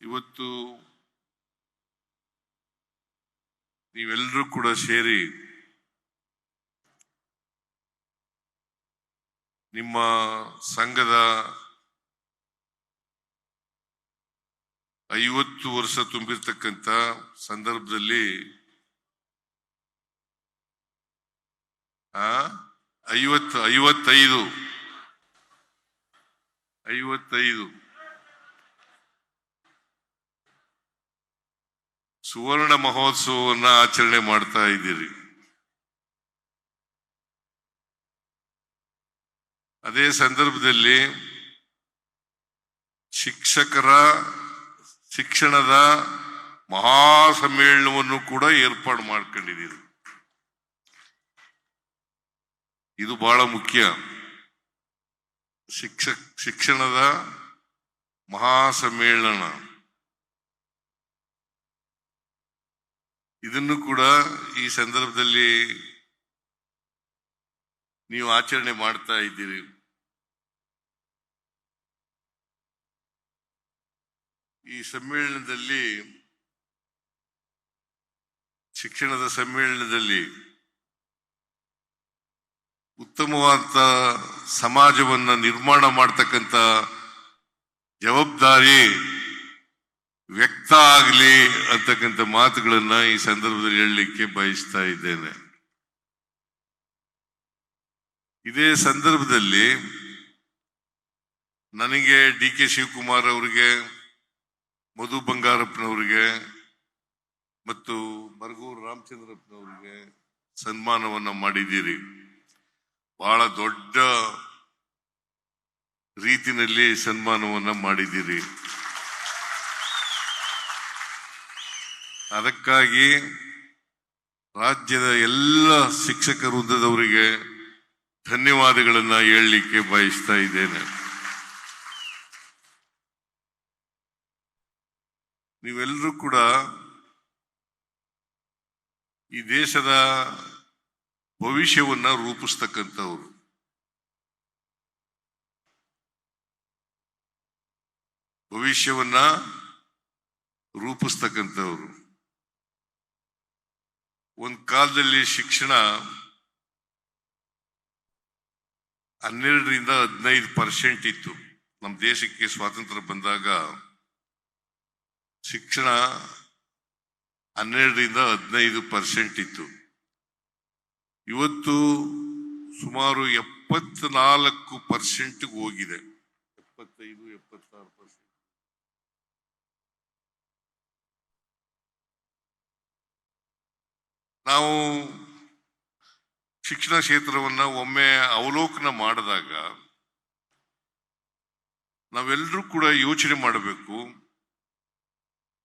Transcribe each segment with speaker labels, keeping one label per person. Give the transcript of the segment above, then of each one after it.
Speaker 1: ಇವತ್ತು ನೀವೆಲ್ಲರೂ ಕೂಡ ಸೇರಿ ನಿಮ್ಮ ಸಂಘದ 50 ವರ್ಷ ತುಂಬಿರ್ತಕ್ಕಂಥ ಸಂದರ್ಭದಲ್ಲಿ 55 ಸುವರ್ಣ ಮಹೋತ್ಸವವನ್ನು ಆಚರಣೆ ಮಾಡ್ತಾ ಇದ್ದೀರಿ. ಅದೇ ಸಂದರ್ಭದಲ್ಲಿ ಶಿಕ್ಷಣದ ಮಹಾ ಸಮ್ಮೇಳನವನ್ನು ಕೂಡ ಏರ್ಪಾಡು ಮಾಡ್ಕೊಂಡಿದ್ದೀರಿ. ಇದು ಬಹಳ ಮುಖ್ಯ. ಶಿಕ್ಷಣದ ಮಹಾ ಸಮ್ಮೇಳನ ಇದನ್ನು ಕೂಡ ಈ ಸಂದರ್ಭದಲ್ಲಿ ನೀವು ಆಚರಣೆ ಮಾಡ್ತಾ ಇದ್ದೀರಿ. ಈ ಸಮ್ಮೇಳನದಲ್ಲಿ ಶಿಕ್ಷಣದ ಸಮ್ಮೇಳನದಲ್ಲಿ ಉತ್ತಮವಾದ ಸಮಾಜವನ್ನು ನಿರ್ಮಾಣ ಮಾಡ್ತಕ್ಕಂಥ ಜವಾಬ್ದಾರಿ ವ್ಯಕ್ತ ಆಗಲಿ ಅಂತಕ್ಕಂಥ ಮಾತುಗಳನ್ನ ಈ ಸಂದರ್ಭದಲ್ಲಿ ಹೇಳಲಿಕ್ಕೆ ಬಯಸ್ತಾ ಇದ್ದೇನೆ. ಇದೇ ಸಂದರ್ಭದಲ್ಲಿ ನನಗೆ ಡಿ.ಕೆ. ಶಿವಕುಮಾರ್ ಅವರಿಗೆ, ಮಧು ಬಂಗಾರಪ್ಪನವರಿಗೆ ಮತ್ತು ಬರಗೂರು ರಾಮಚಂದ್ರಪ್ಪನವರಿಗೆ ಸನ್ಮಾನವನ್ನ ಮಾಡಿದ್ದೀರಿ. ಬಹಳ ದೊಡ್ಡ ರೀತಿಯಲ್ಲಿ ಸನ್ಮಾನವನ್ನ ಮಾಡಿದ್ದೀರಿ. ಅದಕ್ಕಾಗಿ ರಾಜ್ಯದ ಎಲ್ಲ ಶಿಕ್ಷಕ ವೃಂದದವರಿಗೆ ಧನ್ಯವಾದಗಳನ್ನ ಹೇಳಲಿಕ್ಕೆ ಬಯಸ್ತಾ ಇದ್ದೇನೆ. ನೀವೆಲ್ಲರೂ ಕೂಡ ಈ ದೇಶದ ಭವಿಷ್ಯವನ್ನ ರೂಪಿಸ್ತಕ್ಕಂಥವ್ರು. ಭವಿಷ್ಯವನ್ನ ರೂಪಿಸ್ತಕ್ಕಂಥವ್ರು. ಒಂದು ಕಾಲದಲ್ಲಿ ಶಿಕ್ಷಣ 12ರಿಂದ 15% ಇತ್ತು. ನಮ್ಮ ದೇಶಕ್ಕೆ ಸ್ವಾತಂತ್ರ್ಯ ಬಂದಾಗ ಶಿಕ್ಷಣ 12ರಿಂದ 15% ಇತ್ತು. ಇವತ್ತು ಸುಮಾರು 74% ಹೋಗಿದೆ. 75-76%. ನಾವು ಶಿಕ್ಷಣ ಕ್ಷೇತ್ರವನ್ನ ಒಮ್ಮೆ ಅವಲೋಕನ ಮಾಡಿದಾಗ ನಾವೆಲ್ಲರೂ ಕೂಡ ಯೋಚನೆ ಮಾಡಬೇಕು,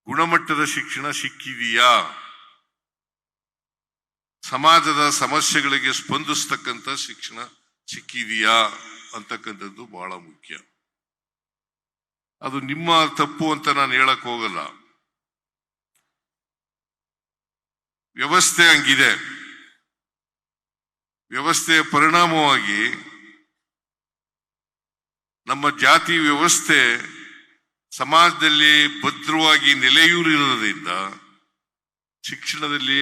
Speaker 1: ಗುಣಮಟ್ಟದ ಶಿಕ್ಷಣ ಸಿಕ್ಕಿದೆಯಾ? ಸಮಾಜದ ಸಮಸ್ಯೆಗಳಿಗೆ ಸ್ಪಂದಿಸ್ತಕ್ಕಂಥ ಶಿಕ್ಷಣ ಸಿಕ್ಕಿದೆಯಾ ಅಂತಕ್ಕಂಥದ್ದು ಬಹಳ ಮುಖ್ಯ. ಅದು ನಿಮ್ಮ ತಪ್ಪು ಅಂತ ನಾನು ಹೇಳಕ್ ಹೋಗಲ್ಲ. ವ್ಯವಸ್ಥೆ ಹಂಗಿದೆ. ವ್ಯವಸ್ಥೆಯ ಪರಿಣಾಮವಾಗಿ ನಮ್ಮ ಜಾತಿ ವ್ಯವಸ್ಥೆ ಸಮಾಜದಲ್ಲಿ ಭದ್ರವಾಗಿ ನೆಲೆಯೂರಿರೋದ್ರಿಂದ ಶಿಕ್ಷಣದಲ್ಲಿ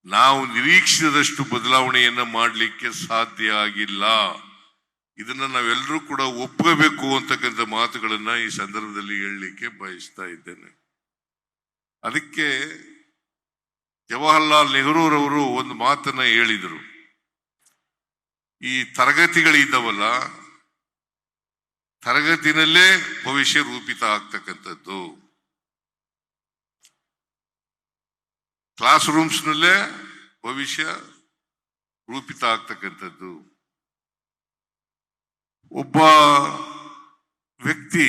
Speaker 1: ನಾವು ನಿರೀಕ್ಷಿಸಿದಷ್ಟು ಬದಲಾವಣೆಯನ್ನ ಮಾಡಲಿಕ್ಕೆ ಸಾಧ್ಯ ಆಗಿಲ್ಲ. ಇದನ್ನ ನಾವೆಲ್ಲರೂ ಕೂಡ ಒಪ್ಪಬೇಕು ಅಂತಕ್ಕಂಥ ಮಾತುಗಳನ್ನ ಈ ಸಂದರ್ಭದಲ್ಲಿ ಹೇಳಲಿಕ್ಕೆ ಬಯಸ್ತಾ ಇದ್ದೇನೆ. ಅದಕ್ಕೆ ಜವಾಹರ್ಲಾಲ್ ನೆಹರೂರವರು ಒಂದು ಮಾತನ್ನ ಹೇಳಿದರು. ಈ ತರಗತಿಗಳಿದ್ದಾವಲ್ಲ, ತರಗತಿನಲ್ಲೇ ಭವಿಷ್ಯ ರೂಪಿತ ಆಗ್ತಕ್ಕಂಥದ್ದು. ಕ್ಲಾಸ್ ರೂಮ್ಸ್ನಲ್ಲೇ ಭವಿಷ್ಯ ರೂಪಿತ ಆಗ್ತಕ್ಕಂಥದ್ದು. ಒಬ್ಬ ವ್ಯಕ್ತಿ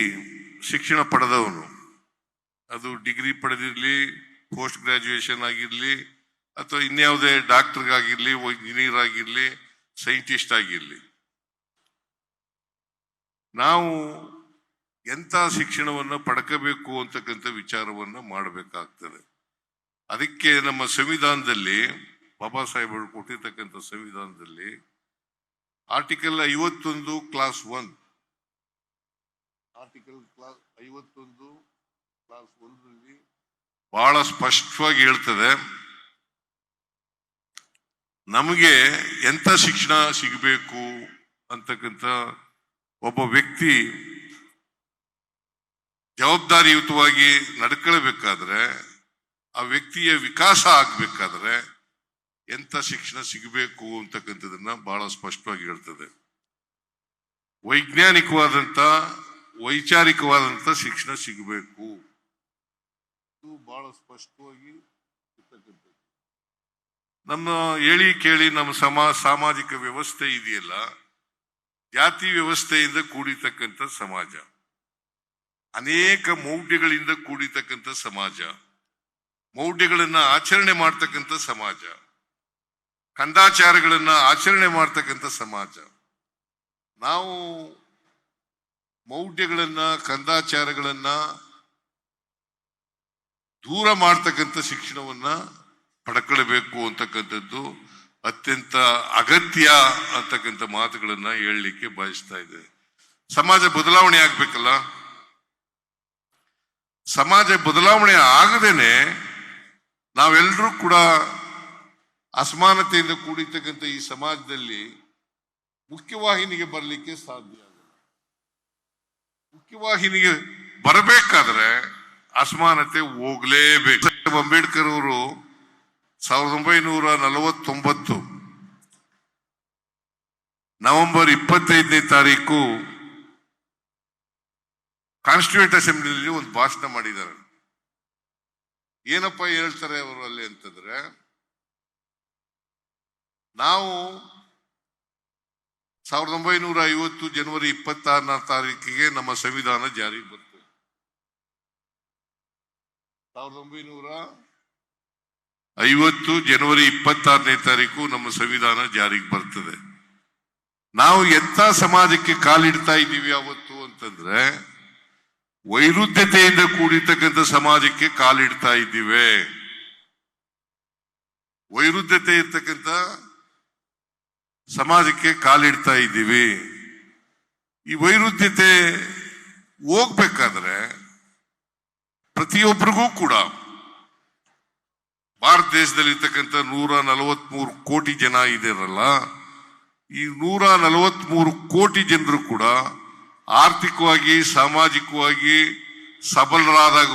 Speaker 1: ಶಿಕ್ಷಣ ಪಡೆದವನು, ಅದು ಡಿಗ್ರಿ ಪಡೆದಿರಲಿ, ಪೋಸ್ಟ್ ಗ್ರಾಜುಯೇಷನ್ ಆಗಿರ್ಲಿ, ಅಥವಾ ಇನ್ಯಾವುದೇ ಡಾಕ್ಟರ್ಗಾಗಿರ್ಲಿ, ಇಂಜಿನಿಯರ್ ಆಗಿರ್ಲಿ, ಸೈಂಟಿಸ್ಟ್ ಆಗಿರ್ಲಿ, ನಾವು ಎಂಥ ಶಿಕ್ಷಣವನ್ನು ಪಡ್ಕೋಬೇಕು ಅಂತಕ್ಕಂಥ ವಿಚಾರವನ್ನ ಮಾಡಬೇಕಾಗ್ತದೆ. ಅದಕ್ಕೆ ನಮ್ಮ ಸಂವಿಧಾನದಲ್ಲಿ, ಬಾಬಾ ಸಾಹೇಬರು ಕೊಟ್ಟಿರ್ತಕ್ಕಂಥ ಸಂವಿಧಾನದಲ್ಲಿ ಆರ್ಟಿಕಲ್ 51 ಕ್ಲಾಸ್ 1, ಆರ್ಟಿಕಲ್ 51 ಕ್ಲಾಸ್ 1ರಲ್ಲಿ ಬಹಳ ಸ್ಪಷ್ಟವಾಗಿ ಹೇಳ್ತದೆ, ನಮಗೆ ಎಂತ ಶಿಕ್ಷಣ ಸಿಗಬೇಕು ಅಂತಕ್ಕಂಥ ಒಬ್ಬ ವ್ಯಕ್ತಿ ಜವಾಬ್ದಾರಿಯುತವಾಗಿ ನಡ್ಕೊಳ್ಬೇಕಾದ್ರೆ, ಆ ವ್ಯಕ್ತಿಯ ವಿಕಾಸ ಆಗ್ಬೇಕಾದ್ರೆ ಎಂತ ಶಿಕ್ಷಣ ಸಿಗಬೇಕು ಅಂತಕ್ಕಂಥದನ್ನ ಬಹಳ ಸ್ಪಷ್ಟವಾಗಿ ಹೇಳ್ತದೆ. ವೈಜ್ಞಾನಿಕವಾದಂತ ವೈಚಾರಿಕವಾದಂತ ಶಿಕ್ಷಣ ಸಿಗಬೇಕು, ಇದು ಬಹಳ ಸ್ಪಷ್ಟವಾಗಿ ಇರ್ತಕ್ಕಂಥದ್ದು. ನಮ್ಮ ಹೇಳಿ ಕೇಳಿ ನಮ್ಮ ಸಾಮಾಜಿಕ ವ್ಯವಸ್ಥೆ ಇದೆಯಲ್ಲ, ಜಾತಿ ವ್ಯವಸ್ಥೆಯಿಂದ ಕೂಡಿತಕ್ಕಂಥ ಸಮಾಜ, ಅನೇಕ ಮೌಢ್ಯಗಳಿಂದ ಕೂಡಿತಕ್ಕಂಥ ಸಮಾಜ, ಮೌಢ್ಯಗಳನ್ನ ಆಚರಣೆ ಮಾಡ್ತಕ್ಕಂಥ ಸಮಾಜ, ಕಂದಾಚಾರಗಳನ್ನ ಆಚರಣೆ ಮಾಡ್ತಕ್ಕಂಥ ಸಮಾಜ. ನಾವು ಮೌಢ್ಯಗಳನ್ನ ಕಂದಾಚಾರಗಳನ್ನ ದೂರ ಮಾಡ್ತಕ್ಕಂಥ ಶಿಕ್ಷಣವನ್ನ ಪಡ್ಕೊಳ್ಬೇಕು ಅಂತಕ್ಕಂಥದ್ದು ಅತ್ಯಂತ ಅಗತ್ಯ ಅಂತಕ್ಕಂಥ ಮಾತುಗಳನ್ನ ಹೇಳಲಿಕ್ಕೆ ಬಯಸ್ತಾ ಇದೆ. ಸಮಾಜ ಬದಲಾವಣೆ ಆಗ್ಬೇಕಲ್ಲ, ಸಮಾಜ ಬದಲಾವಣೆ ಆಗದೇನೆ ನಾವೆಲ್ಲರೂ ಕೂಡ ಅಸಮಾನತೆಯಿಂದ ಕೂಡಿರ್ತಕ್ಕಂಥ ಈ ಸಮಾಜದಲ್ಲಿ ಮುಖ್ಯವಾಹಿನಿಗೆ ಬರಲಿಕ್ಕೆ ಸಾಧ್ಯ ಆಗಲ್ಲ. ಮುಖ್ಯವಾಹಿನಿಗೆ ಬರಬೇಕಾದ್ರೆ ಅಸಮಾನತೆ ಹೋಗ್ಲೇಬೇಕು. ಅಂಬೇಡ್ಕರ್ ಅವರು 1949 ನವೆಂಬರ್ 25ನೇ ತಾರೀಕು ಕಾನ್ಸ್ಟಿಟ್ಯೂಂಟ್ ಅಸೆಂಬ್ಲಿಯಲ್ಲಿ ಒಂದು ಭಾಷಣ ಮಾಡಿದ್ದಾರೆ. ಏನಪ್ಪ ಹೇಳ್ತಾರೆ ಅವರು ಅಲ್ಲಿ ಅಂತಂದ್ರೆ, ನಾವು 1950 ಜನವರಿ 26ನೇ ತಾರೀಕಿಗೆ ನಮ್ಮ ಸಂವಿಧಾನ ಜಾರಿಗೆ ಬರ್ತದೆ. 1950 ಜನವರಿ 26ನೇ ತಾರೀಕು ನಮ್ಮ ಸಂವಿಧಾನ ಜಾರಿಗೆ ಬರ್ತದೆ. ನಾವು ಎಂತ ಸಮಾಜಕ್ಕೆ ಕಾಲಿಡ್ತಾ ಇದ್ದೀವಿ ಅವತ್ತು ಅಂತಂದ್ರೆ, ವೈರುಧ್ಯತೆಯಿಂದ ಕೂಡಿರ್ತಕ್ಕಂಥ ಸಮಾಜಕ್ಕೆ ಕಾಲಿಡ್ತಾ ಇದ್ದೀವಿ. ವೈರುಧ್ಯತೆ ಇರ್ತಕ್ಕಂಥ ಸಮಾಜಕ್ಕೆ ಕಾಲಿಡ್ತಾ ಇದ್ದೀವಿ. ಈ ವೈರುಧ್ಯತೆ ಹೋಗ್ಬೇಕಾದ್ರೆ ಪ್ರತಿಯೊಬ್ಬರಿಗೂ ಕೂಡ, ಭಾರತ ದೇಶದಲ್ಲಿ ಇರ್ತಕ್ಕಂಥ 143 ಕೋಟಿ ಜನ ಇದಾರಲ್ಲ, ಈ 143 ಕೋಟಿ ಜನರು ಕೂಡ ಆರ್ಥಿಕವಾಗಿ ಸಾಮಾಜಿಕವಾಗಿ ಸಬಲರಾದಾಗ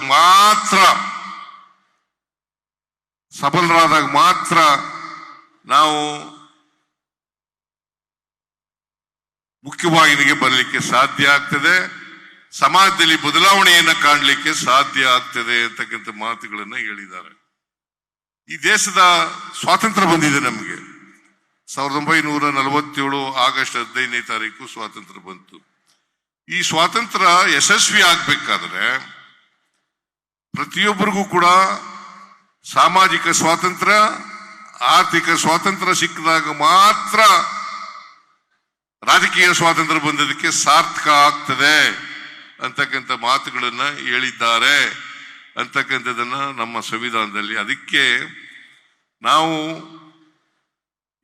Speaker 1: ಮಾತ್ರ ನಾವು ಮುಖ್ಯವಾಹಿನಿಗೆ ಬರಲಿಕ್ಕೆ ಸಾಧ್ಯ ಆಗ್ತದೆ, ಸಮಾಜದಲ್ಲಿ ಬದಲಾವಣೆಯನ್ನ ಕಾಣಲಿಕ್ಕೆ ಸಾಧ್ಯ ಆಗ್ತದೆ ಅಂತಕ್ಕಂಥ ಮಾತುಗಳನ್ನ ಹೇಳಿದ್ದಾರೆ. ಈ ದೇಶದ ಸ್ವಾತಂತ್ರ್ಯ ಬಂದಿದೆ ನಮಗೆ 1947 ಆಗಸ್ಟ್ 15ನೇ ತಾರೀಕು ಸ್ವಾತಂತ್ರ್ಯ ಬಂತು. ಈ ಸ್ವಾತಂತ್ರ್ಯ ಯಶಸ್ವಿ ಆಗ್ಬೇಕಾದ್ರೆ ಪ್ರತಿಯೊಬ್ಬರಿಗೂ ಕೂಡ ಸಾಮಾಜಿಕ ಸ್ವಾತಂತ್ರ್ಯ, ಆರ್ಥಿಕ ಸ್ವಾತಂತ್ರ್ಯ ಸಿಕ್ಕಿದಾಗ ಮಾತ್ರ ರಾಜಕೀಯ ಸ್ವಾತಂತ್ರ್ಯ ಬಂದದಕ್ಕೆ ಸಾರ್ಥಕ ಆಗ್ತದೆ ಅಂತಕ್ಕಂಥ ಮಾತುಗಳನ್ನ ಹೇಳಿದ್ದಾರೆ ಅಂತಕ್ಕಂಥದನ್ನ ನಮ್ಮ ಸಂವಿಧಾನದಲ್ಲಿ. ಅದಕ್ಕೆ ನಾವು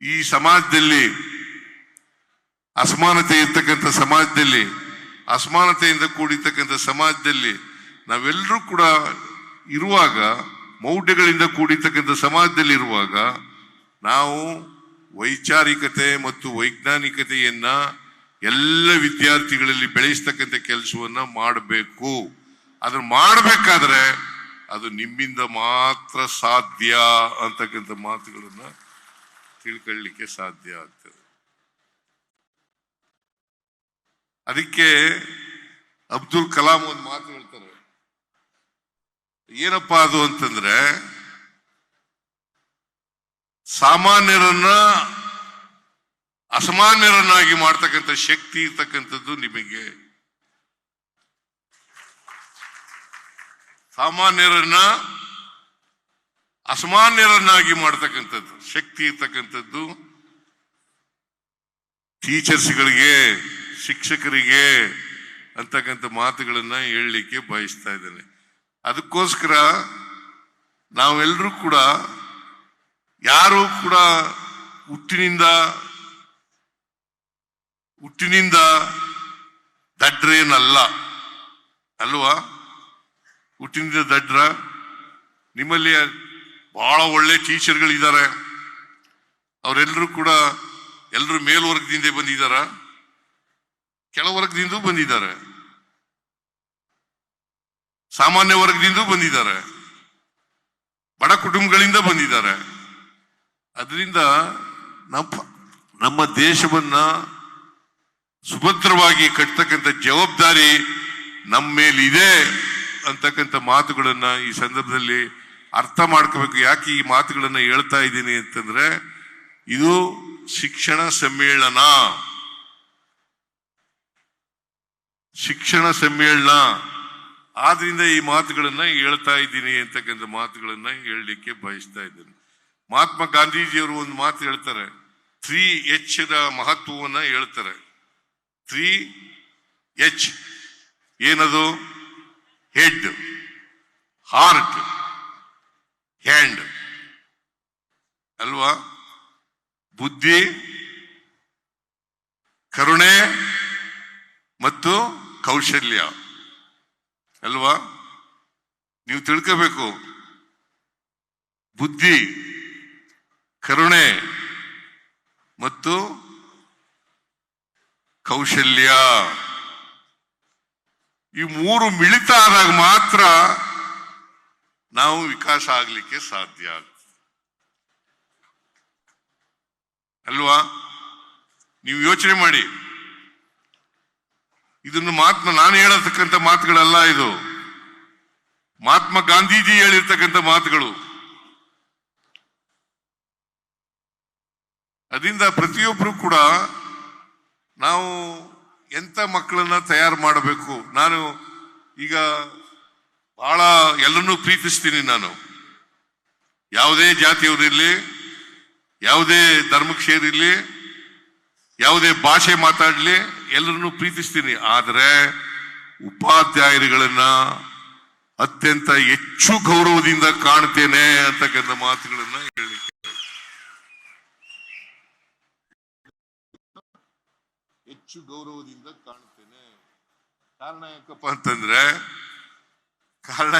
Speaker 1: ಈ ಸಮಾಜದಲ್ಲಿ ಅಸಮಾನತೆ ಇರ್ತಕ್ಕಂಥ ಸಮಾಜದಲ್ಲಿ, ಅಸಮಾನತೆಯಿಂದ ಕೂಡಿರ್ತಕ್ಕಂಥ ಸಮಾಜದಲ್ಲಿ ನಾವೆಲ್ಲರೂ ಕೂಡ ಇರುವಾಗ, ಮೌಢ್ಯಗಳಿಂದ ಕೂಡಿರ್ತಕ್ಕಂಥ ಸಮಾಜದಲ್ಲಿ ಇರುವಾಗ, ನಾವು ವೈಚಾರಿಕತೆ ಮತ್ತು ವೈಜ್ಞಾನಿಕತೆಯನ್ನ ಎಲ್ಲ ವಿದ್ಯಾರ್ಥಿಗಳಲ್ಲಿ ಬೆಳೆಸ್ತಕ್ಕಂಥ ಕೆಲಸವನ್ನ ಮಾಡಬೇಕು. ಅದನ್ನ ಮಾಡಬೇಕಾದ್ರೆ ಅದು ನಿಮ್ಮಿಂದ ಮಾತ್ರ ಸಾಧ್ಯ ಅಂತಕ್ಕಂಥ ಮಾತುಗಳನ್ನ ತಿಳ್ಕೊಳ್ಳಿಕ್ಕೆ ಸಾಧ್ಯ ಆಗ್ತದೆ. ಅದಕ್ಕೆ ಅಬ್ದುಲ್ ಕಲಾಂ ಒಂದು ಮಾತು ಹೇಳ್ತಾರೆ. ಏನಪ್ಪಾ ಅದು ಅಂತಂದ್ರೆ, ಸಾಮಾನ್ಯರನ್ನ ಅಸಾಮಾನ್ಯರನ್ನಾಗಿ ಮಾಡ್ತಕ್ಕಂಥ ಶಕ್ತಿ ಇರ್ತಕ್ಕಂಥದ್ದು ನಿಮಗೆ. ಸಾಮಾನ್ಯರನ್ನ ಅಸಾಮಾನ್ಯರನ್ನಾಗಿ ಮಾಡ್ತಕ್ಕಂಥದ್ದು ಶಕ್ತಿ ಇರ್ತಕ್ಕಂಥದ್ದು ಟೀಚರ್ಸ್ಗಳಿಗೆ, ಶಿಕ್ಷಕರಿಗೆ ಅಂತಕ್ಕಂಥ ಮಾತುಗಳನ್ನ ಹೇಳಲಿಕ್ಕೆ ಬಯಸ್ತಾ ಇದ್ದೇನೆ. ಅದಕ್ಕೋಸ್ಕರ ನಾವೆಲ್ಲರೂ ಕೂಡ, ಯಾರು ಕೂಡ ಹುಟ್ಟಿನಿಂದ ದಡ್ರೇನಲ್ಲ ಅಲ್ವಾ? ಹುಟ್ಟಿನಿಂದ ದಡ್ರ? ನಿಮ್ಮಲ್ಲಿ ಬಹಳ ಒಳ್ಳೆ ಟೀಚರ್ಗಳಿದ್ದಾರೆ, ಅವರೆಲ್ಲರೂ ಕೂಡ ಎಲ್ಲರೂ ಮೇಲ್ವರ್ಗದಿಂದ ಬಂದಿದ್ದಾರ, ಕೆಳವರ್ಗದಿಂದ ಬಂದಿದ್ದಾರೆ, ಸಾಮಾನ್ಯ ವರ್ಗದಿಂದ ಬಂದಿದ್ದಾರೆ, ಬಡ ಕುಟುಂಬಗಳಿಂದ ಬಂದಿದ್ದಾರೆ. ಅದರಿಂದ ನಮ್ಮ ದೇಶವನ್ನ ಸುಭದ್ರವಾಗಿ ಕಟ್ತಕ್ಕಂಥ ಜವಾಬ್ದಾರಿ ನಮ್ಮ ಮೇಲಿದೆ ಅಂತಕ್ಕಂಥ ಮಾತುಗಳನ್ನ ಈ ಸಂದರ್ಭದಲ್ಲಿ ಅರ್ಥ ಮಾಡ್ಕೋಬೇಕು. ಯಾಕೆ ಈ ಮಾತುಗಳನ್ನ ಹೇಳ್ತಾ ಇದ್ದೀನಿ ಅಂತಂದ್ರೆ, ಇದು ಶಿಕ್ಷಣ ಸಮ್ಮೇಳನ, ಆದ್ರಿಂದ ಈ ಮಾತುಗಳನ್ನ ಹೇಳ್ತಾ ಇದ್ದೀನಿ ಅಂತಕ್ಕಂಥ ಮಾತುಗಳನ್ನ ಹೇಳಲಿಕ್ಕೆ ಬಯಸ್ತಾ ಇದ್ದೇನೆ. ಮಹಾತ್ಮ ಗಾಂಧೀಜಿಯವರು ಒಂದು ಮಾತು ಹೇಳ್ತಾರೆ, 3H ಮಹತ್ವವನ್ನ ಹೇಳ್ತಾರೆ. 3H ಏನದು? ಹೆಡ್, ಹಾರ್ಟ್, ಹ್ಯಾಂಡ್ ಅಲ್ವಾ? ಬುದ್ಧಿ, ಕರುಣೆ ಮತ್ತು ಕೌಶಲ್ಯ ಅಲ್ವಾ? ನೀವು ತಿಳ್ಕೋಬೇಕು. ಬುದ್ಧಿ, ಕರುಣೆ ಮತ್ತು ಕೌಶಲ್ಯ, ಈ ಮೂರು ಮಿಳಿತ ಆದಾಗ ಮಾತ್ರ ನಾವು ವಿಕಾಸ ಆಗ್ಲಿಕ್ಕೆ ಸಾಧ್ಯ ಅಲ್ವಾ? ನೀವು ಯೋಚನೆ ಮಾಡಿ. ಇದನ್ನು ನಾನು ಹೇಳತಕ್ಕಂಥ ಮಾತುಗಳಲ್ಲ, ಇದು ಮಹಾತ್ಮ ಗಾಂಧೀಜಿ ಹೇಳಿರ್ತಕ್ಕಂಥ ಮಾತುಗಳು. ಅದರಿಂದ ಪ್ರತಿಯೊಬ್ಬರು ಕೂಡ ನಾವು ಎಂತ ಮಕ್ಕಳನ್ನ ತಯಾರು ಮಾಡಬೇಕು. ನಾನು ಈಗ ಬಹಳ ಎಲ್ಲರನ್ನೂ ಪ್ರೀತಿಸ್ತೀನಿ. ನಾನು ಯಾವುದೇ ಜಾತಿಯವರಿರ್ಲಿ, ಯಾವುದೇ ಧರ್ಮಕ್ಕೆ ಸೇರಿರ್ಲಿ, ಯಾವುದೇ ಭಾಷೆ ಮಾತಾಡ್ಲಿ, ಎಲ್ಲರನ್ನೂ ಪ್ರೀತಿಸ್ತೀನಿ. ಆದರೆ ಉಪಾಧ್ಯಾಯರುಗಳನ್ನ ಅತ್ಯಂತ ಹೆಚ್ಚು ಗೌರವದಿಂದ ಕಾಣ್ತೇನೆ ಅಂತಕ್ಕಂಥ ಮಾತುಗಳನ್ನ ಹೇಳಲಿಕ್ಕೆ ಹೆಚ್ಚು ಗೌರವದಿಂದ ಕಾಣ್ತೇನೆ. ಕಾರಣ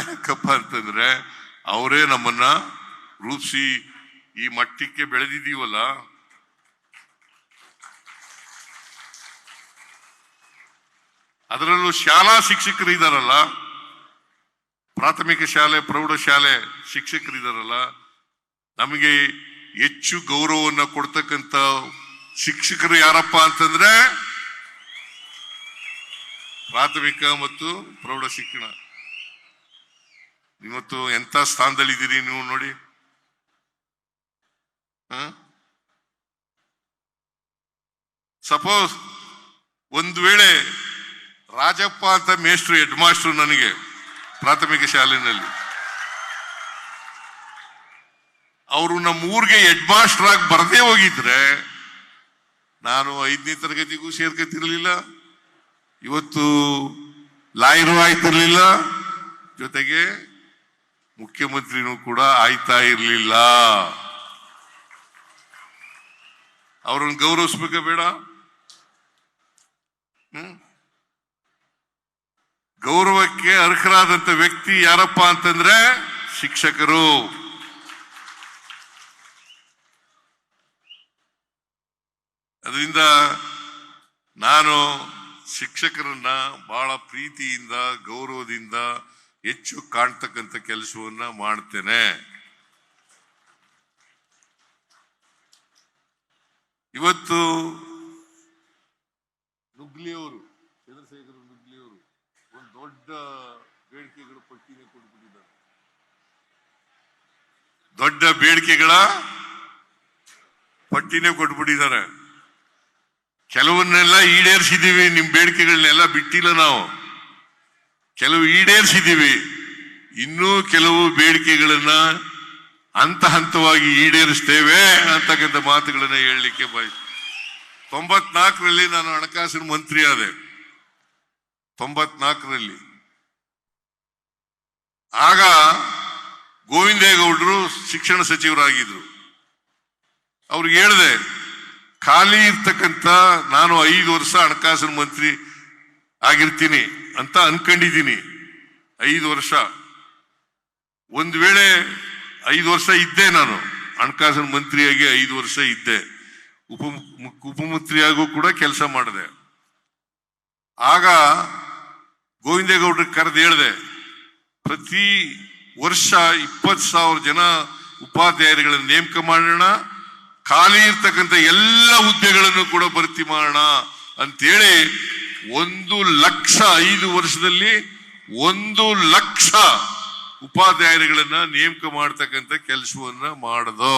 Speaker 1: ಯಾಕಪ್ಪ ಅಂತಂದ್ರೆ ಅವರೇ ನಮ್ಮನ್ನ ರೂಪಿಸಿ ಈ ಮಟ್ಟಕ್ಕೆ ಬೆಳೆದಿದ್ದೀವಲ್ಲ. ಅದರಲ್ಲೂ ಶಾಲಾ ಶಿಕ್ಷಕರು ಇದಾರಲ್ಲ, ಪ್ರಾಥಮಿಕ ಶಾಲೆ ಪ್ರೌಢಶಾಲೆ ಶಿಕ್ಷಕರಿದಾರಲ್ಲ, ನಮಗೆ ಹೆಚ್ಚು ಗೌರವವನ್ನು ಕೊಡ್ತಕ್ಕಂಥ ಶಿಕ್ಷಕರು ಯಾರಪ್ಪ ಅಂತಂದ್ರೆ ಪ್ರಾಥಮಿಕ ಮತ್ತು ಪ್ರೌಢ ಶಿಕ್ಷಣ. ಇವತ್ತು ಎಂತ ಸ್ಥಾನದಲ್ಲಿದ್ದೀರಿ ನೀವು ನೋಡಿ. ಸಪೋಸ್ ಒಂದು ವೇಳೆ ರಾಜಪ್ಪ ಅಂತ ಮೇಸ್ಟ್ರು, ಹೆಡ್ ಮಾಸ್ಟ್ರು ನನಗೆ ಪ್ರಾಥಮಿಕ ಶಾಲೆಯಲ್ಲಿ, ಅವರು ನಮ್ಮ ಊರಿಗೆ ಹೆಡ್ ಮಾಸ್ಟರ್ ಆಗಿ ಬರದೇ ಹೋಗಿದ್ರೆ ನಾನು 5ನೇ ತರಗತಿಗೂ ಸೇರ್ಕತಿರ್ಲಿಲ್ಲ, ಇವತ್ತು ಲಾಯರು ಆಯ್ತಿರ್ಲಿಲ್ಲ, ಜೊತೆಗೆ ಮುಖ್ಯಮಂತ್ರಿನೂ ಕೂಡ ಆಯ್ತಾ ಇರ್ಲಿಲ್ಲ. ಅವ್ರನ್ನ ಗೌರವಿಸ್ಬೇಕ ಬೇಡ? ಗೌರವಕ್ಕೆ ಅರ್ಹರಾದಂತ ವ್ಯಕ್ತಿ ಯಾರಪ್ಪ ಅಂತಂದ್ರೆ ಶಿಕ್ಷಕರು. ಅದರಿಂದ ನಾನು ಶಿಕ್ಷಕರನ್ನ ಬಹಳ ಪ್ರೀತಿಯಿಂದ ಗೌರವದಿಂದ ಹೆಚ್ಚು ಕಾಣ್ತಕ್ಕಂಥ ಕೆಲಸವನ್ನ ಮಾಡ್ತೇನೆ. ಇವತ್ತು ನುಗ್ಲಿಯವರು, ಚಂದ್ರಶೇಖರ ನುಗ್ಲಿಯವರು ಒಂದು ದೊಡ್ಡ ಬೇಡಿಕೆಗಳ ಪಟ್ಟಿನೇ ಕೊಟ್ಬಿಟ್ಟಿದ್ದಾರೆ. ದೊಡ್ಡ ಬೇಡಿಕೆಗಳ ಪಟ್ಟಿನೇ ಕೊಟ್ಬಿಟ್ಟಿದ್ದಾರೆ. ಕೆಲವನ್ನೆಲ್ಲ ಈಡೇರಿಸಿದೀವಿ, ನಿಮ್ ಬೇಡಿಕೆಗಳನ್ನೆಲ್ಲ ಬಿಟ್ಟಿಲ್ಲ ನಾವು. ಕೆಲವು ಈಡೇರಿಸಿದೀವಿ, ಇನ್ನೂ ಕೆಲವು ಬೇಡಿಕೆಗಳನ್ನ ಹಂತ ಹಂತವಾಗಿ ಈಡೇರಿಸ್ತೇವೆ ಅಂತಕ್ಕಂಥ ಮಾತುಗಳನ್ನ ಹೇಳಲಿಕ್ಕೆ ಬಯಸ್ತೀನಿ. 94ರಲ್ಲಿ ನಾನು ಹಣಕಾಸಿನ ಮಂತ್ರಿ ಆದೆ. 94ರಲ್ಲಿ ಆಗ ಗೋವಿಂದೇಗೌಡರು ಶಿಕ್ಷಣ ಸಚಿವರಾಗಿದ್ರು. ಅವ್ರಿಗೆ ಹೇಳಿದೆ, ಖಾಲಿ ಇರ್ತಕ್ಕಂಥ ನಾನು 5 ವರ್ಷ ಹಣಕಾಸಿನ ಮಂತ್ರಿ ಆಗಿರ್ತೀನಿ ಅಂತ ಅನ್ಕೊಂಡಿದ್ದೀನಿ. 5 ವರ್ಷ ಒಂದು ವೇಳೆ 5 ವರ್ಷ ಇದ್ದೆ, ನಾನು ಹಣಕಾಸಿನ ಮಂತ್ರಿಯಾಗಿ 5 ವರ್ಷ ಇದ್ದೆ, ಉಪಮಂತ್ರಿಯಾಗೂ ಕೂಡ ಕೆಲಸ ಮಾಡಿದೆ. ಆಗ ಗೋವಿಂದೇಗೌಡರಿಗೆ ಕರೆದು ಹೇಳಿದೆ, ಪ್ರತಿ ವರ್ಷ 20,000 ಜನ ಉಪಾಧ್ಯಾಯರುಗಳನ್ನು ನೇಮಕ ಮಾಡೋಣ, ಖಾಲಿ ಇರ್ತಕ್ಕಂಥ ಎಲ್ಲ ಹುದ್ದೆಗಳನ್ನು ಕೂಡ ಭರ್ತಿ ಮಾಡೋಣ ಅಂತೇಳಿ 1 ಲಕ್ಷ 5 ವರ್ಷದಲ್ಲಿ 1 ಲಕ್ಷ ಉಪಾಧ್ಯಾಯರುಗಳನ್ನ ನೇಮಕ ಮಾಡತಕ್ಕಂಥ ಕೆಲಸವನ್ನ ಮಾಡದು.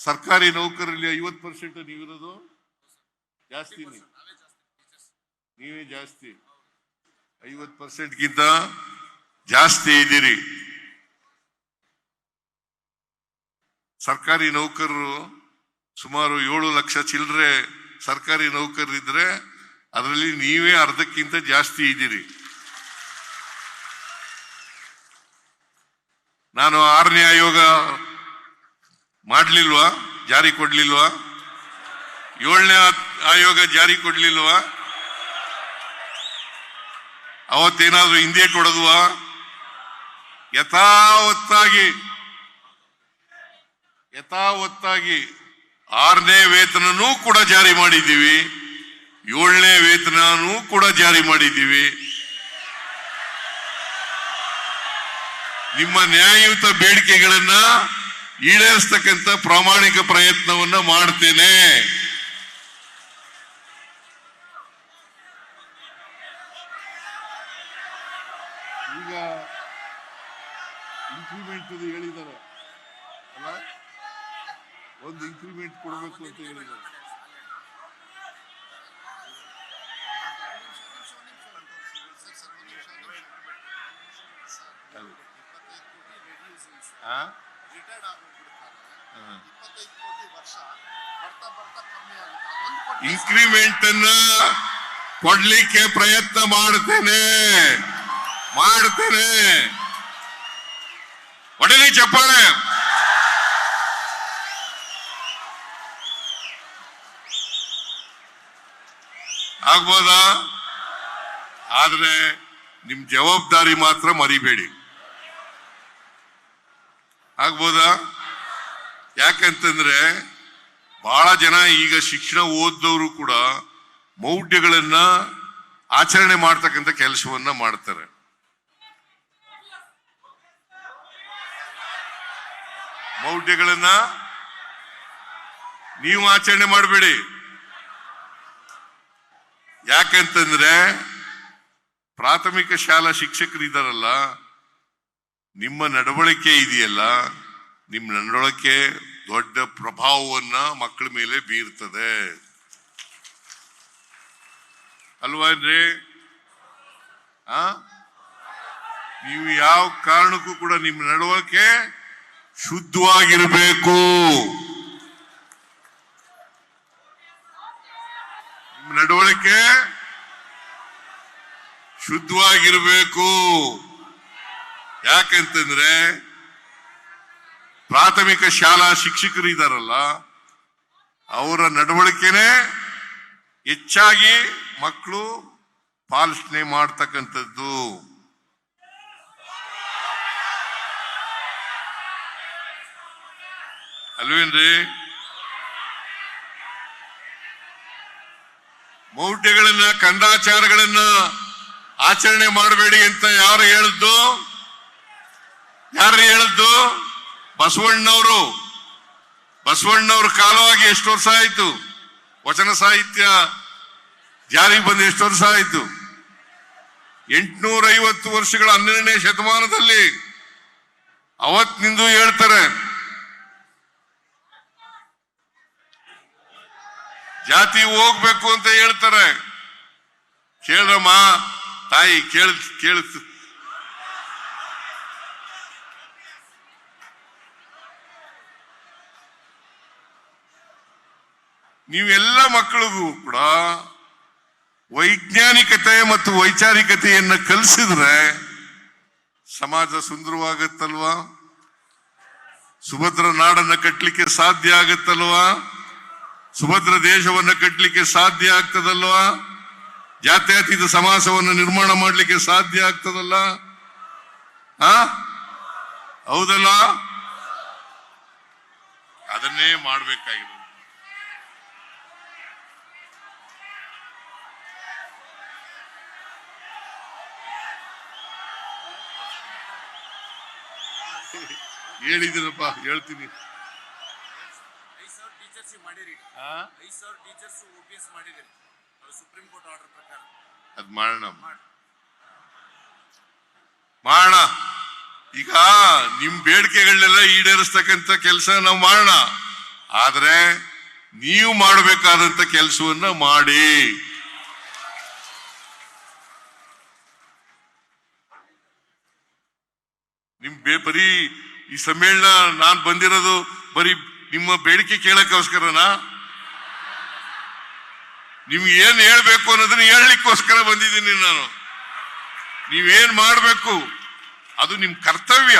Speaker 1: ಸರ್ಕಾರಿ ನೌಕರರಲ್ಲಿ 50% ನೀವಿರೋದು ಜಾಸ್ತಿ, ನೀವೇ ಜಾಸ್ತಿ, 50%ಗಿಂತ ಜಾಸ್ತಿ ಇದ್ದೀರಿ. ಸರ್ಕಾರಿ ನೌಕರರು ಸುಮಾರು 7 ಲಕ್ಷ ಚಿಲ್ಲರೆ ಸರ್ಕಾರಿ ನೌಕರರಿದ್ರೆ ಅದರಲ್ಲಿ ನೀವೇ ಅರ್ಧಕ್ಕಿಂತ ಜಾಸ್ತಿ ಇದ್ದೀರಿ. ನಾನು 6ನೇ ಆಯೋಗ ಮಾಡ್ಲಿಲ್ವಾ, ಜಾರಿ ಕೊಡ್ಲಿಲ್ವಾ? 7ನೇ ಆಯೋಗ ಜಾರಿ ಕೊಡ್ಲಿಲ್ವಾ? ಅವತ್ತೇನಾದ್ರೂ ಹಿಂದೆ ಕೊಡೋದ್ವಾ? ಯಥಾವತ್ತಾಗಿ 6ನೇ ವೇತನನೂ ಕೂಡ ಜಾರಿ ಮಾಡಿದ್ದೀವಿ, 7ನೇ ವೇತನನೂ ಕೂಡ ಜಾರಿ ಮಾಡಿದ್ದೀವಿ. ನಿಮ್ಮ ನ್ಯಾಯಯುತ ಬೇಡಿಕೆಗಳನ್ನ ಈಡೇರಿಸತಕ್ಕಂಥ ಪ್ರಾಮಾಣಿಕ ಪ್ರಯತ್ನವನ್ನ ಮಾಡ್ತೇನೆ. ಈಗ ಇನ್ಕ್ರಿಮೆಂಟ್ ಹೇಳಿದ್ದಾರೆ ಅಲ್ಲ, ಒಂದು ಇನ್ಕ್ರಿಮೆಂಟ್ ಕೊಡಬೇಕು ಅಂತ ಹೇಳಿದ್ದಾರೆ. ಇನ್ಕ್ರಿಮೆಂಟ್ ಅನ್ನ ಕೊಡ್ಲಿಕ್ಕೆ ಪ್ರಯತ್ನ ಮಾಡ್ತೇನೆ. ಒಡನೆ ಚಪ್ಪಾಳೆ. ಆಗ್ಬೋದಾ? ಆದ್ರೆ ನಿಮ್ ಜವಾಬ್ದಾರಿ ಮಾತ್ರ ಮರಿಬೇಡಿ. ಆಗ್ಬೋದಾ? ಯಾಕಂತಂದ್ರೆ ಬಹಳ ಜನ ಈಗ ಶಿಕ್ಷಣ ಓದ್ದವರು ಕೂಡ ಮೌಢ್ಯಗಳನ್ನ ಆಚರಣೆ ಮಾಡ್ತಕ್ಕಂಥ ಕೆಲಸವನ್ನ ಮಾಡ್ತಾರೆ. ಮೌಢ್ಯಗಳನ್ನ ನೀವು ಆಚರಣೆ ಮಾಡಬೇಡಿ. ಯಾಕಂತಂದ್ರೆ ಪ್ರಾಥಮಿಕ ಶಾಲಾ ಶಿಕ್ಷಕರಿದ್ದಾರಲ್ಲ, ನಿಮ್ಮ ನಡವಳಿಕೆ ಇದೆಯಲ್ಲ, ನಿಮ್ಮ ನಡವಳಿಕೆ ದೊಡ್ಡ ಪ್ರಭಾವವನ್ನ ಮಕ್ಕಳ ಮೇಲೆ ಬೀರ್ತದೆ ಅಲ್ವಾನ್ರಿ? ನೀವು ಯಾವ ಕಾರಣಕ್ಕೂ ಕೂಡ ನಿಮ್ಮ ನಡವಳಿಕೆ ಶುದ್ಧವಾಗಿರಬೇಕು. ನಿಮ್ಮ ನಡವಳಿಕೆ ಶುದ್ಧವಾಗಿರಬೇಕು. ಯಾಕಂತಂದ್ರೆ ಪ್ರಾಥಮಿಕ ಶಾಲಾ ಶಿಕ್ಷಕರು ಇದ್ದಾರಲ್ಲ, ಅವರ ನಡವಳಿಕೆನೆ ಹೆಚ್ಚಾಗಿ ಮಕ್ಕಳು ಪಾಲನೆ ಮಾಡ್ತಕ್ಕಂಥದ್ದು. ಅಲ್ವೇನ್ರಿ? ಮೌಢ್ಯಗಳನ್ನ, ಕಂದಾಚಾರಗಳನ್ನ ಆಚರಣೆ ಮಾಡಬೇಡಿ ಅಂತ ಯಾರು ಹೇಳಿದ್ದು? ಬಸವಣ್ಣವ್ರ ಕಾಲವಾಗಿ ಎಷ್ಟು ವರ್ಷ ಆಯ್ತು? ವಚನ ಸಾಹಿತ್ಯ ಜಾರಿಗೆ ಬಂದು ಎಷ್ಟು ವರ್ಷ ಆಯ್ತು? 850 ವರ್ಷಗಳ 12ನೇ ಶತಮಾನದಲ್ಲಿ ಅವತ್ತಿನಿಂದ ಹೇಳ್ತಾರೆ, ಜಾತಿ ಹೋಗ್ಬೇಕು ಅಂತ ಹೇಳ್ತಾರೆ. ಕೇಳ್ರಮ್ಮ ತಾಯಿ, ಕೇಳ ನೀವೆಲ್ಲ ಮಕ್ಕಳಿಗೂ ಕೂಡ ವೈಜ್ಞಾನಿಕತೆ ಮತ್ತು ವೈಚಾರಿಕತೆಯನ್ನ ಕಲಿಸಿದ್ರೆ ಸಮಾಜ ಸುಂದರವಾಗತ್ತಲ್ವಾ? ಸುಭದ್ರ ನಾಡನ್ನ ಕಟ್ಟಲಿಕ್ಕೆ ಸಾಧ್ಯ ಆಗತ್ತಲ್ವಾ? ಸುಭದ್ರ ದೇಶವನ್ನ ಕಟ್ಟಲಿಕ್ಕೆ ಸಾಧ್ಯ ಆಗ್ತದಲ್ವಾ? ಜಾತ್ಯತೀತ ಸಮಾಜವನ್ನು ನಿರ್ಮಾಣ ಮಾಡಲಿಕ್ಕೆ ಸಾಧ್ಯ ಆಗ್ತದಲ್ಲ? ಹೌದಲ್ಲ? ಅದನ್ನೇ ಮಾಡಬೇಕಾಗಿರೋದು. ಹೇಳಿದ್ದೀನಪ್ಪ, ಹೇಳ್ತೀನಿ.
Speaker 2: 5,000 ಟೀಚರ್ಸ್ ಮಾಡಿರಿ, 5,000 ಟೀಚರ್ಸ್ OPS ಮಾಡಿದಿರಿ, ಸುಪ್ರೀಂ ಕೋರ್ಟ್ ಆರ್ಡರ್ ಪ್ರಕಾರ.
Speaker 1: ಅದ್ ಮಾಡೋಣ. ಈಗ ನಿಮ್ ಬೇಡಿಕೆಗಳನ್ನೆಲ್ಲ ಈಡೇರಿಸ್ತಕ್ಕಂಥ ಕೆಲಸ ನಾವು ಮಾಡೋಣ. ಆದ್ರೆ ನೀವು ಮಾಡಬೇಕಾದಂತ ಕೆಲಸವನ್ನ ಮಾಡಿ. ಬರೀ ಈ ಸಮ್ಮೇಳನ ನಾನ್ ಬಂದಿರೋದು ಬರೀ ನಿಮ್ಮ ಬೇಡಿಕೆ ಕೇಳಕ್ಕೋಸ್ಕರನಾ? ನಿಮ್ಗೆ ಏನ್ ಹೇಳ್ಬೇಕು ಅನ್ನೋದನ್ನ ಹೇಳಲಿಕ್ಕೋಸ್ಕರ ಬಂದಿದ್ದೀನಿ ನಾನು. ನೀವೇನ್ ಮಾಡ್ಬೇಕು ಅದು ನಿಮ್ ಕರ್ತವ್ಯ,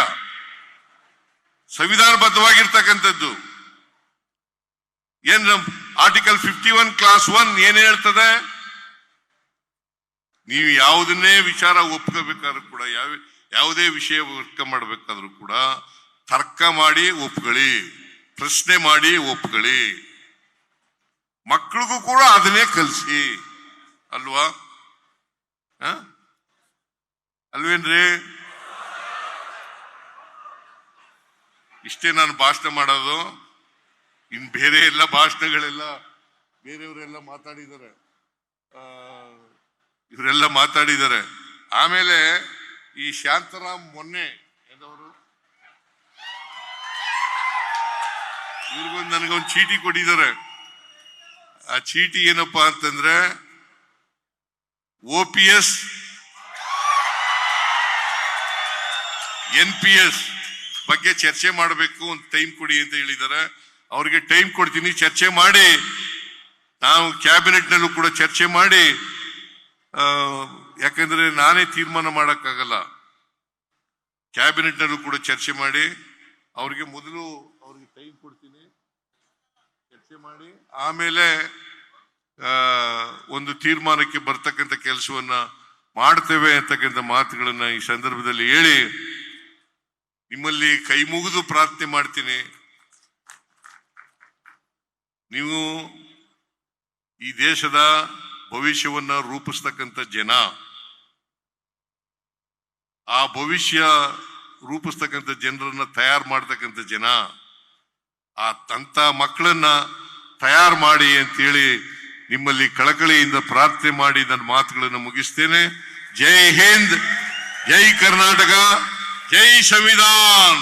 Speaker 1: ಸಂವಿಧಾನಬದ್ಧವಾಗಿರ್ತಕ್ಕಂಥದ್ದು. ಏನ್ ಆರ್ಟಿಕಲ್ 51 ಕ್ಲಾಸ್ 1 ಏನ್ ಹೇಳ್ತದೆ? ನೀವು ಯಾವುದನ್ನೇ ವಿಚಾರ ಒಪ್ಕೋಬೇಕಾದ್ರೂ ಕೂಡ, ಯಾವುದೇ ವಿಷಯ ವರ್ಕ ಮಾಡಬೇಕಾದ್ರೂ ಕೂಡ ತರ್ಕ ಮಾಡಿ ಒಪ್ಕೊಳ್ಳಿ, ಪ್ರಶ್ನೆ ಮಾಡಿ ಒಪ್ಕೊಳ್ಳಿ. ಮಕ್ಕಳಿಗೂ ಕೂಡ ಅದನ್ನೇ ಕಲಿಸಿ, ಅಲ್ವಾ? ಅಲ್ವೇನ್ರಿ? ಇಷ್ಟೇ ನಾನು ಭಾಷಣ ಮಾಡೋದು. ಇನ್ ಬೇರೆ ಎಲ್ಲ ಭಾಷಣಗಳೆಲ್ಲ ಬೇರೆಯವರೆಲ್ಲ ಮಾತಾಡಿದ್ದಾರೆ, ಇವರೆಲ್ಲ ಮಾತಾಡಿದ್ದಾರೆ. ಆಮೇಲೆ ಈ ಶಾಂತರಾಮ್ ಮೊನ್ನೆ ಎಂದವರು ಇವ್ರಿಗೊಂದು ನನಗೊಂದು ಚೀಟಿ ಕೊಟ್ಟಿದ್ದಾರೆ. ಆ ಚೀಟಿ ಏನಪ್ಪಾ ಅಂತಂದ್ರೆ OPS NPS ಬಗ್ಗೆ ಚರ್ಚೆ ಮಾಡಬೇಕು, ಒಂದು ಟೈಮ್ ಕೊಡಿ ಅಂತ ಹೇಳಿದ್ದಾರೆ. ಅವ್ರಿಗೆ ಟೈಮ್ ಕೊಡ್ತೀನಿ, ಚರ್ಚೆ ಮಾಡಿ. ನಾವು ಕ್ಯಾಬಿನೆಟ್ ನಲ್ಲೂ ಕೂಡ ಚರ್ಚೆ ಮಾಡಿ, ಯಾಕಂದ್ರೆ ನಾನೇ ತೀರ್ಮಾನ ಮಾಡಕ್ಕಾಗಲ್ಲ. ಕ್ಯಾಬಿನೆಟ್ ನಲ್ಲೂ ಕೂಡ ಚರ್ಚೆ ಮಾಡಿ ಅವ್ರಿಗೆ ಮೊದಲು ಅವ್ರಿಗೆ ಟೈಮ್ ಕೊಡ್ತೀನಿ, ಚರ್ಚೆ ಮಾಡಿ ಆಮೇಲೆ ಒಂದು ತೀರ್ಮಾನಕ್ಕೆ ಬರ್ತಕ್ಕಂಥ ಕೆಲಸವನ್ನ ಮಾಡ್ತೇವೆ ಅಂತಕ್ಕಂಥ ಮಾತುಗಳನ್ನ ಈ ಸಂದರ್ಭದಲ್ಲಿ ಹೇಳಿ ನಿಮ್ಮಲ್ಲಿ ಕೈ ಮುಗಿದು ಪ್ರಾರ್ಥನೆ ಮಾಡ್ತೀನಿ. ನೀವು ಈ ದೇಶದ ಭವಿಷ್ಯವನ್ನ ರೂಪಿಸ್ತಕ್ಕಂಥ ಜನ, ಆ ಭವಿಷ್ಯ ರೂಪಿಸ್ತಕ್ಕಂಥ ಜನರನ್ನ ತಯಾರು ಮಾಡ್ತಕ್ಕಂಥ ಜನ, ಅಂತ ಮಕ್ಕಳನ್ನ ತಯಾರು ಮಾಡಿ ಅಂತೇಳಿ ನಿಮ್ಮಲ್ಲಿ ಕಳಕಳಿಯಿಂದ ಪ್ರಾರ್ಥನೆ ಮಾಡಿ ನನ್ನ ಮಾತುಗಳನ್ನು ಮುಗಿಸ್ತೇನೆ. ಜೈ ಹಿಂದ್, ಜೈ ಕರ್ನಾಟಕ, ಜೈ ಸಂವಿಧಾನ್.